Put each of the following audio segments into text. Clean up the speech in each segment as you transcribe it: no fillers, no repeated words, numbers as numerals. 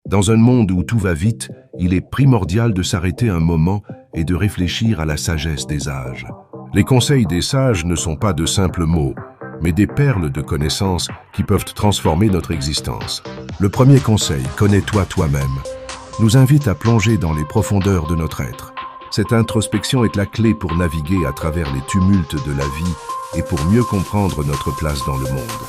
Dans un monde où tout va vite, il est primordial de s'arrêter un moment et de réfléchir à la sagesse des âges. Les conseils des sages ne sont pas de simples mots, mais des perles de connaissances qui peuvent transformer notre existence. Le premier conseil, connais-toi toi-même, nous invite à plonger dans les profondeurs de notre être. Cette introspection est la clé pour naviguer à travers les tumultes de la vie et pour mieux comprendre notre place dans le monde.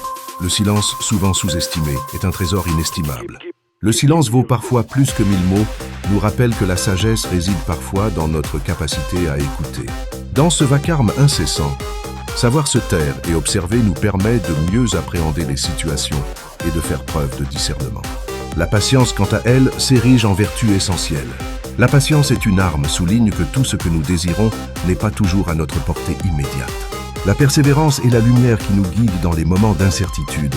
Le silence, souvent sous-estimé, est un trésor inestimable. Le silence vaut parfois plus que 1000 mots, nous rappelle que la sagesse réside parfois dans notre capacité à écouter. Dans ce vacarme incessant, savoir se taire et observer nous permet de mieux appréhender les situations et de faire preuve de discernement. La patience, quant à elle, s'érige en vertu essentielle. La patience est une arme, souligne que tout ce que nous désirons n'est pas toujours à notre portée immédiate. La persévérance est la lumière qui nous guide dans les moments d'incertitude,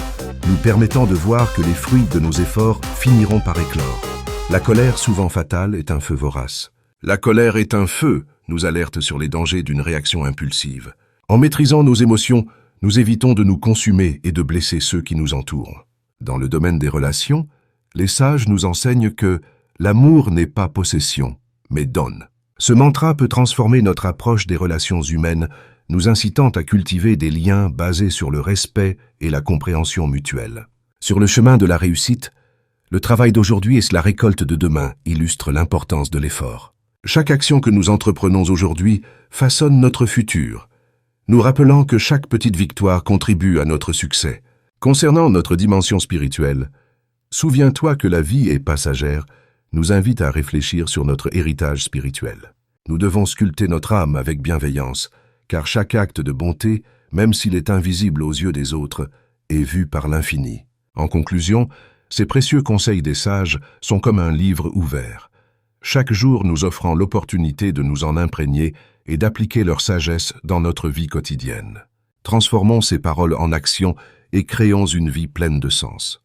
nous permettant de voir que les fruits de nos efforts finiront par éclore. La colère, souvent fatale, est un feu vorace. La colère est un feu, nous alerte sur les dangers d'une réaction impulsive. En maîtrisant nos émotions, nous évitons de nous consumer et de blesser ceux qui nous entourent. Dans le domaine des relations, les sages nous enseignent que l'amour n'est pas possession, mais donne. Ce mantra peut transformer notre approche des relations humaines, nous incitant à cultiver des liens basés sur le respect et la compréhension mutuelle. Sur le chemin de la réussite, le travail d'aujourd'hui est la récolte de demain, illustre l'importance de l'effort. Chaque action que nous entreprenons aujourd'hui façonne notre futur, nous rappelant que chaque petite victoire contribue à notre succès. Concernant notre dimension spirituelle, souviens-toi que la vie est passagère, nous invite à réfléchir sur notre héritage spirituel. Nous devons sculpter notre âme avec bienveillance, car chaque acte de bonté, même s'il est invisible aux yeux des autres, est vu par l'infini. En conclusion, ces précieux conseils des sages sont comme un livre ouvert, chaque jour nous offrant l'opportunité de nous en imprégner et d'appliquer leur sagesse dans notre vie quotidienne. Transformons ces paroles en action et créons une vie pleine de sens.